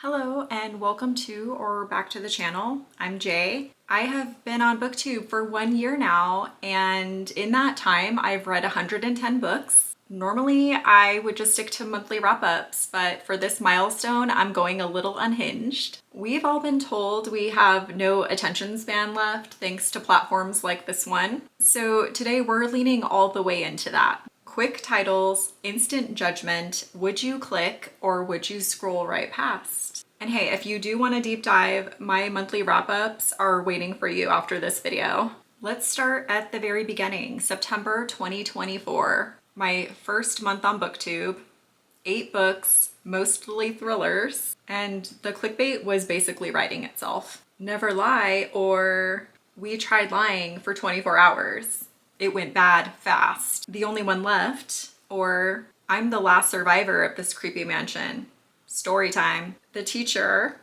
Hello and welcome to or back to the channel. I'm Jay. I have been on BookTube for 1 year now, and in that time I've read 110 books. Normally I would just stick to monthly wrap-ups, but for this milestone I'm going a little unhinged. We've all been told we have no attention span left thanks to platforms like this one. So today we're leaning all the way into that. Quick titles, instant judgment, would you click or would you scroll right past? And hey, if you do want a deep dive, my monthly wrap-ups are waiting for you after this video. Let's start at the very beginning, September 2024. My first month on BookTube, 8 books, mostly thrillers, and the clickbait was basically writing itself. Never Lie or We Tried Lying for 24 Hours. It went bad fast. The Only One Left, or I'm the Last Survivor of This Creepy Mansion. Story Time. The Teacher,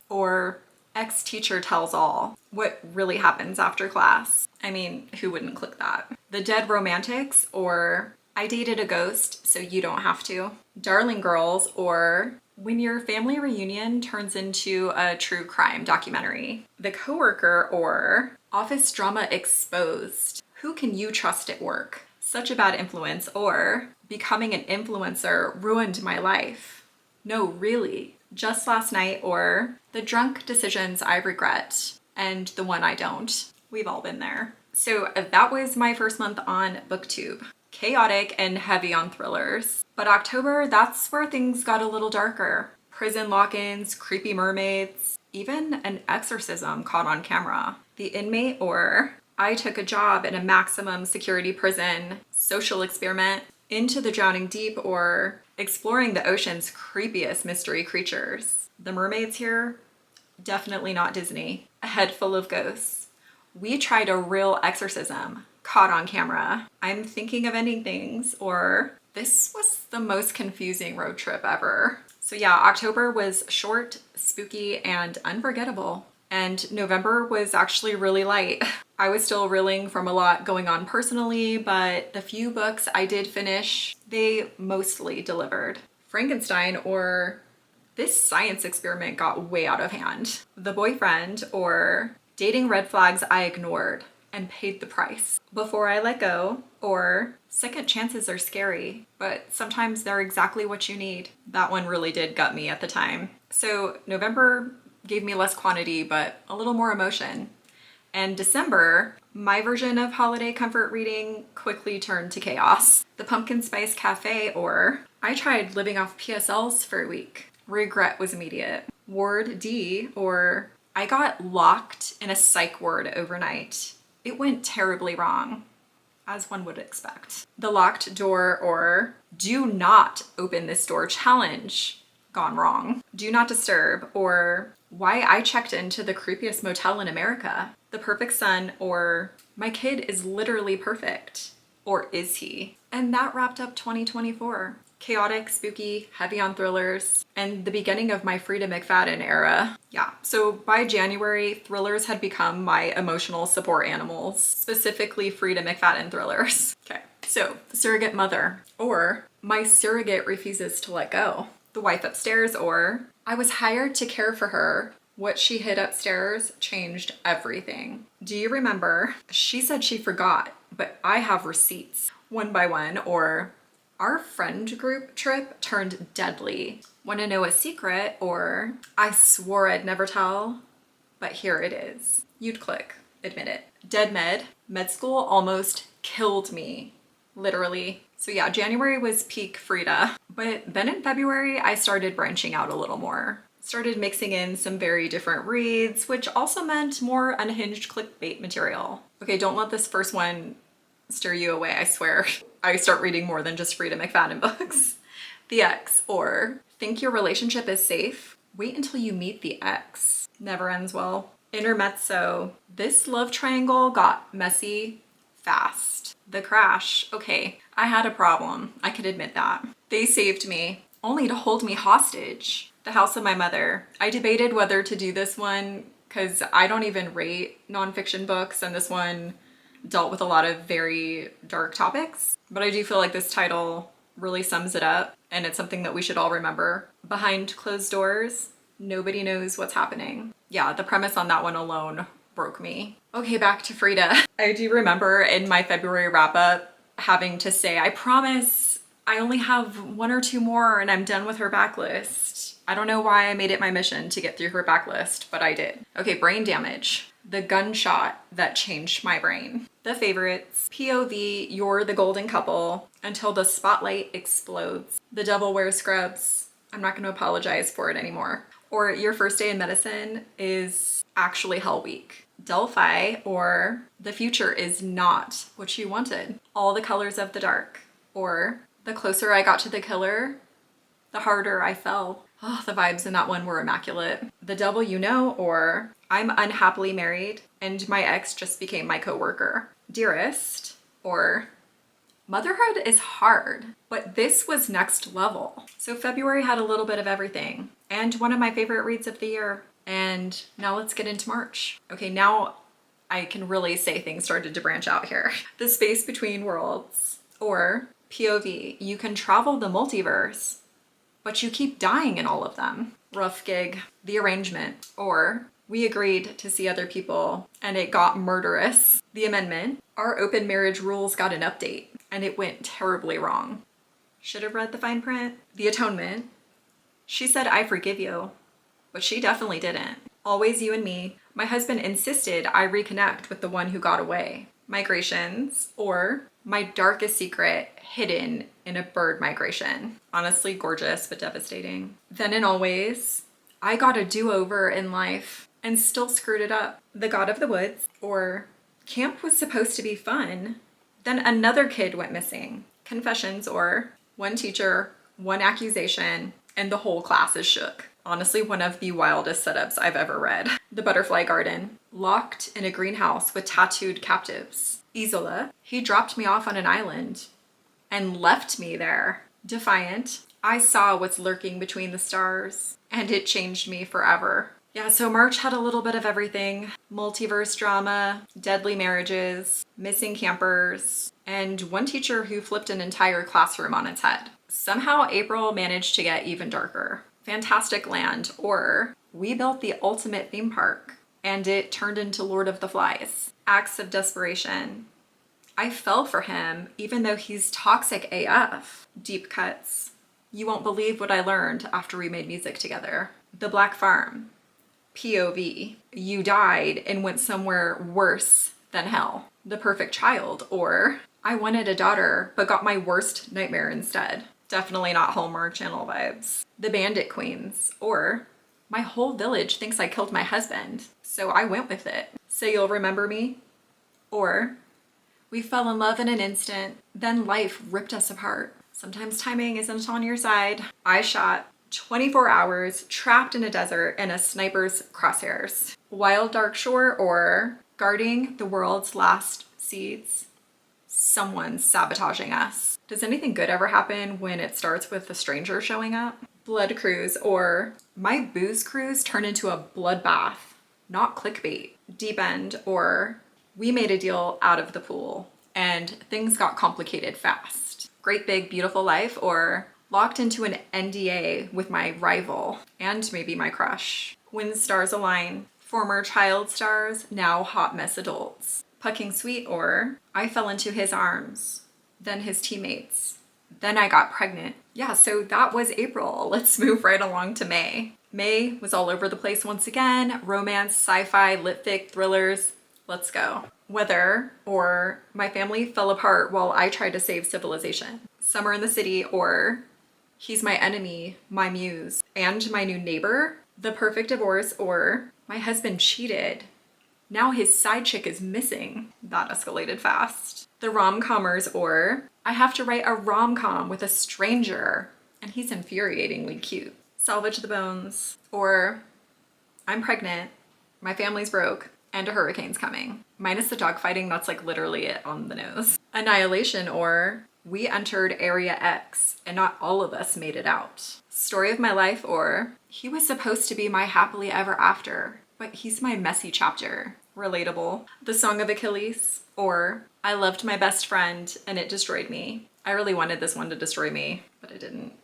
or Ex-Teacher Tells All. What really happens after class? I mean, who wouldn't click that? The Dead Romantics, or I Dated a Ghost So You Don't Have to. Darling Girls, or When Your Family Reunion Turns into a True Crime Documentary. The Coworker, or Office Drama Exposed. Who can you trust at work? Such a Bad Influence, or Becoming an Influencer Ruined My Life. No, really. Just Last Night, or The Drunk Decisions I Regret and the One I Don't. We've all been there. So that was my first month on BookTube. Chaotic and heavy on thrillers. But October, that's where things got a little darker. Prison lock-ins, creepy mermaids, even an exorcism caught on camera. The Inmate, or I Took a Job in a Maximum Security Prison, Social Experiment, Into the Drowning Deep, or Exploring the Ocean's Creepiest Mystery Creatures. The mermaids here, definitely not Disney. A Head Full of Ghosts. We Tried a Real Exorcism, caught on camera. I'm Thinking of Ending Things, or This Was the Most Confusing Road Trip Ever. So yeah, October was short, spooky, and unforgettable. And November was actually really light. I was still reeling from a lot going on personally, but the few books I did finish, they mostly delivered. Frankenstein, or This Science Experiment Got Way Out of Hand. The Boyfriend, or Dating Red Flags I Ignored and Paid the Price. Before I Let Go, or Second Chances Are Scary, but sometimes they're exactly what you need. That one really did gut me at the time. So November gave me less quantity, but a little more emotion. And December, my version of holiday comfort reading quickly turned to chaos. The Pumpkin Spice Cafe, or I Tried Living Off PSLs for a Week. Regret was immediate. Ward D, or I Got Locked in a Psych Ward Overnight. It went terribly wrong, as one would expect. The Locked Door, or Do Not Open This Door Challenge. Gone wrong. Do Not Disturb, or Why I Checked Into the Creepiest Motel in America. The Perfect Son, or My Kid is Literally Perfect. Or Is He? And that wrapped up 2024. Chaotic, spooky, heavy on thrillers, and the beginning of my Frida McFadden era. Yeah, so by January, thrillers had become my emotional support animals, specifically Frida McFadden thrillers. Okay, so Surrogate Mother, or My Surrogate Refuses to Let Go. The Wife Upstairs, or I Was Hired to Care for Her. What She Hid Upstairs Changed Everything. Do you remember? She said she forgot, but I have receipts. One by One, or Our Friend Group Trip Turned Deadly. Want to Know a Secret, or I Swore I'd Never Tell, but Here It Is. You'd click, admit it. Dead Med School almost killed me, literally. So yeah, January was peak Frida, but then in February, I started branching out a little more. Started mixing in some very different reads, which also meant more unhinged clickbait material. Okay, don't let this first one steer you away, I swear. I start reading more than just Frida McFadden books. The Ex, or Think Your Relationship is Safe? Wait Until You Meet the Ex. Never ends well. Intermezzo. This love triangle got messy fast. The Crash. Okay, I had a problem. I could admit that. They saved me, only to hold me hostage. The House of My Mother. I debated whether to do this one because I don't even rate nonfiction books, and this one dealt with a lot of very dark topics. But I do feel like this title really sums it up, and it's something that we should all remember. Behind Closed Doors. Nobody knows what's happening. Yeah, the premise on that one alone broke me. Okay, back to Frida. I do remember in my February wrap up having to say, I promise I only have 1 or 2 more and I'm done with her backlist. I don't know why I made it my mission to get through her backlist, but I did. Okay, brain damage. The gunshot that changed my brain. The favorites. POV, you're the golden couple until the spotlight explodes. The devil wears scrubs. I'm not going to apologize for it anymore. Or your first day in medicine is actually hell week. Delphi, or the future is not what you wanted. All the colors of the dark. Or the closer I got to the killer, the harder I fell. Oh, the vibes in that one were immaculate. The devil you know, or I'm unhappily married and my ex just became my coworker. Dearest, or motherhood is hard, but this was next level. So February had a little bit of everything and one of my favorite reads of the year. And now let's get into March. Okay, now I can really say things started to branch out here. The space between worlds, or POV, you can travel the multiverse, but you keep dying in all of them. Rough gig. The arrangement, or we agreed to see other people and it got murderous. The amendment, our open marriage rules got an update and it went terribly wrong. Should have read the fine print. The atonement, she said, I forgive you, but she definitely didn't. Always you and me. My husband insisted I reconnect with the one who got away. Migrations, or my darkest secret hidden in a bird migration. Honestly gorgeous, but devastating. Then and always, I got a do-over in life and still screwed it up. The God of the Woods, or camp was supposed to be fun, then another kid went missing. Confessions, or one teacher, one accusation, and the whole class is shook. Honestly, one of the wildest setups I've ever read. The Butterfly Garden, locked in a greenhouse with tattooed captives. Isola, he dropped me off on an island and left me there. Defiant, I saw what's lurking between the stars and it changed me forever. Yeah, so March had a little bit of everything. Multiverse drama, deadly marriages, missing campers, and one teacher who flipped an entire classroom on its head. Somehow April managed to get even darker. Fantastic Land, or we built the ultimate theme park and it turned into Lord of the Flies. Acts of desperation. I fell for him even though he's toxic AF. Deep cuts. You won't believe what I learned after we made music together. The Black Farm. POV. You died and went somewhere worse than hell. The Perfect Child, or I wanted a daughter but got my worst nightmare instead. Definitely not Hallmark Channel vibes. The Bandit Queens, or my whole village thinks I killed my husband, so I went with it. So you'll remember me? Or we fell in love in an instant, then life ripped us apart. Sometimes timing isn't on your side. I shot 24 hours trapped in a desert in a sniper's crosshairs. Wild Dark Shore, or guarding the world's last seeds. Someone's sabotaging us. Does anything good ever happen when it starts with a stranger showing up? Blood Cruise, or my booze cruise turned into a bloodbath, not clickbait. Deep End, or we made a deal out of the pool and things got complicated fast. Great Big Beautiful Life, or locked into an NDA with my rival and maybe my crush. When Stars Align, former child stars, now hot mess adults. Pucking Sweet, or I fell into his arms, then his teammates, then I got pregnant. Yeah, so that was April. Let's move right along to May. May was all over the place once again. Romance, sci-fi, lit fic, thrillers. Let's go. Weather, or my family fell apart while I tried to save civilization. Summer in the City, or he's my enemy, my muse, and my new neighbor. The Perfect Divorce, or my husband cheated. Now his side chick is missing. That escalated fast. The rom-commers, or I have to write a rom-com with a stranger and he's infuriatingly cute. Salvage the Bones, or I'm pregnant, my family's broke, and a hurricane's coming. Minus the dogfighting, that's like literally it on the nose. Annihilation, or we entered Area X and not all of us made it out. Story of My Life, or he was supposed to be my happily ever after, but he's my messy chapter. Relatable. The Song of Achilles, or I loved my best friend and it destroyed me. I really wanted this one to destroy me, but it didn't.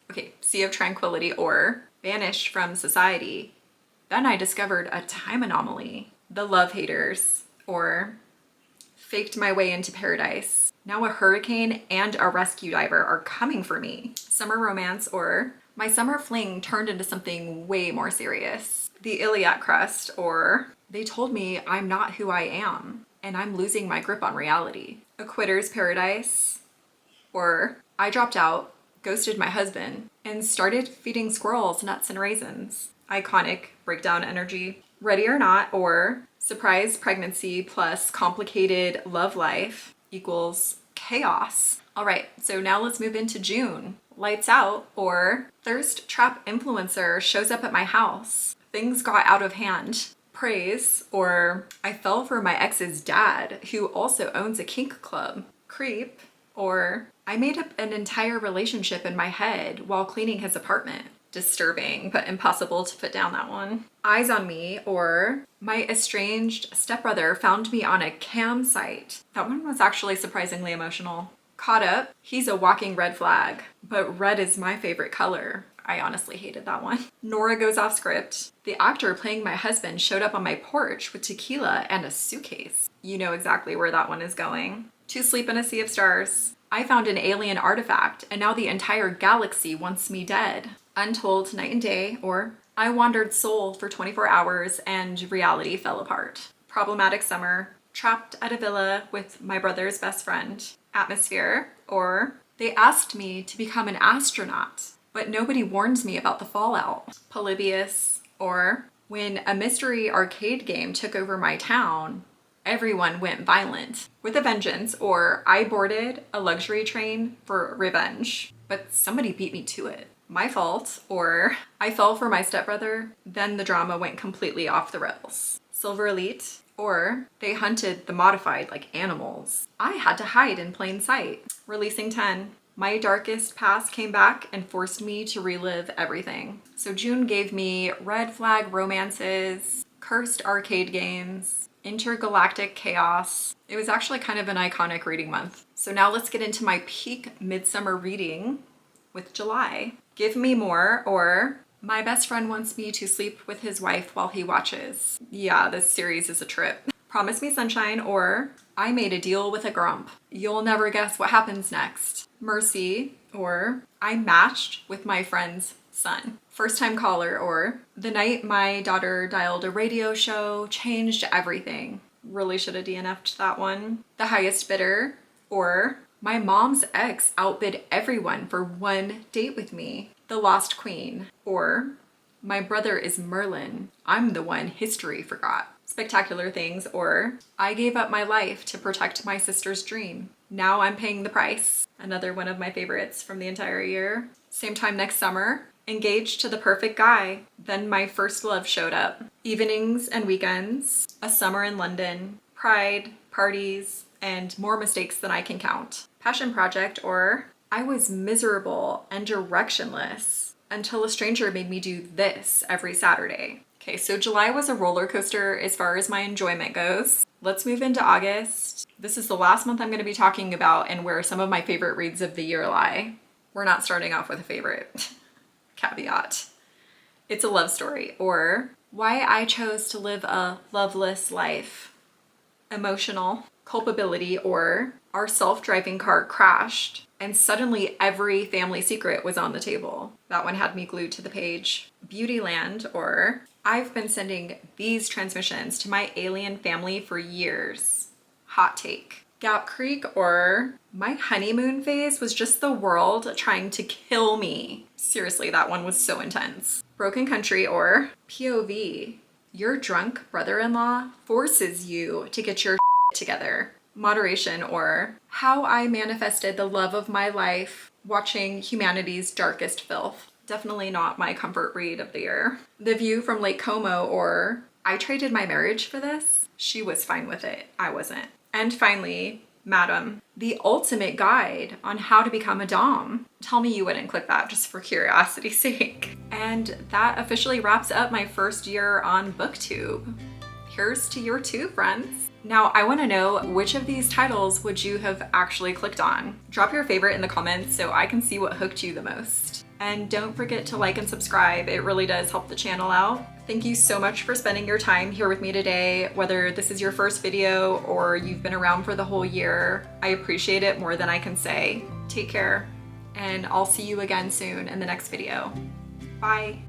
Okay, Sea of Tranquility, or banished from society. Then I discovered a time anomaly, the love haters, or faked my way into paradise. Now a hurricane and a rescue diver are coming for me. Summer romance, or my summer fling turned into something way more serious. The iliac crust, or they told me I'm not who I am and I'm losing my grip on reality. A quitter's paradise, or I dropped out, ghosted my husband, and started feeding squirrels nuts and raisins. Iconic breakdown energy. Ready or not, or surprise pregnancy plus complicated love life equals chaos. All right, so now let's move into June. Lights out, or thirst trap influencer shows up at my house. Things got out of hand. Praise, or I fell for my ex's dad, who also owns a kink club. Creep, or I made up an entire relationship in my head while cleaning his apartment. Disturbing, but impossible to put down that one. Eyes on me, or my estranged stepbrother found me on a cam site. That one was actually surprisingly emotional. Caught up, he's a walking red flag, but red is my favorite color. I honestly hated that one. Nora goes off script. The actor playing my husband showed up on my porch with tequila and a suitcase. You know exactly where that one is going. To sleep in a sea of stars. I found an alien artifact and now the entire galaxy wants me dead. Untold night and day, or I wandered soul for 24 hours and reality fell apart. Problematic summer. Trapped at a villa with my brother's best friend. Atmosphere, or they asked me to become an astronaut, but nobody warned me about the fallout. Polybius, or when a mystery arcade game took over my town, everyone went violent. With a vengeance, or I boarded a luxury train for revenge, but somebody beat me to it. My fault, or I fell for my stepbrother, then the drama went completely off the rails. Silver Elite, or they hunted the modified like animals. I had to hide in plain sight. Releasing 10. My darkest past came back and forced me to relive everything. So June gave me red flag romances, cursed arcade games, intergalactic chaos. It was actually kind of an iconic reading month. So now let's get into my peak midsummer reading with July. Give Me More, or my best friend wants me to sleep with his wife while he watches. Yeah, this series is a trip. Promise Me Sunshine, or I Made a Deal with a Grump. You'll never guess what happens next. Mercy, or I matched with my friend's son. First Time Caller, or the night my daughter dialed a radio show changed everything. Really should have DNF'd that one. The Highest Bidder, or my mom's ex outbid everyone for one date with me. The Lost Queen, or my brother is Merlin. I'm the one history forgot. Spectacular Things, or I gave up my life to protect my sister's dream. Now I'm paying the price. Another one of my favorites from the entire year. Same time next summer. Engaged to the Perfect Guy. Then My First Love showed up. Evenings and Weekends. A Summer in London. Pride, Parties, and More Mistakes Than I Can Count. Passion Project, or I was miserable and directionless until a stranger made me do this every Saturday. Okay, so July was a roller coaster as far as my enjoyment goes. Let's move into August. This is the last month I'm going to be talking about and where some of my favorite reads of the year lie. We're not starting off with a favorite. Caveat. It's a love story, or Why I Chose to Live a Loveless Life. Emotional. Culpability, or our self-driving car crashed and suddenly every family secret was on the table. That one had me glued to the page. Beautyland, or I've been sending these transmissions to my alien family for years. Hot take. Gap Creek, or my honeymoon phase was just the world trying to kill me. Seriously, that one was so intense. Broken Country, or POV. Your drunk brother-in-law forces you to get your together. Moderation, or How I Manifested the Love of My Life Watching Humanity's Darkest Filth. Definitely not my comfort read of the year. The View from Lake Como, or I Traded My Marriage for This. She was fine with it. I wasn't. And finally, Madam, the ultimate guide on how to become a dom. Tell me you wouldn't click that just for curiosity's sake. And that officially wraps up my first year on BookTube. Here's to your two, friends. Now, I want to know which of these titles would you have actually clicked on? Drop your favorite in the comments so I can see what hooked you the most. And don't forget to like and subscribe. It really does help the channel out. Thank you so much for spending your time here with me today, whether this is your first video or you've been around for the whole year. I appreciate it more than I can say. Take care, and I'll see you again soon in the next video. Bye.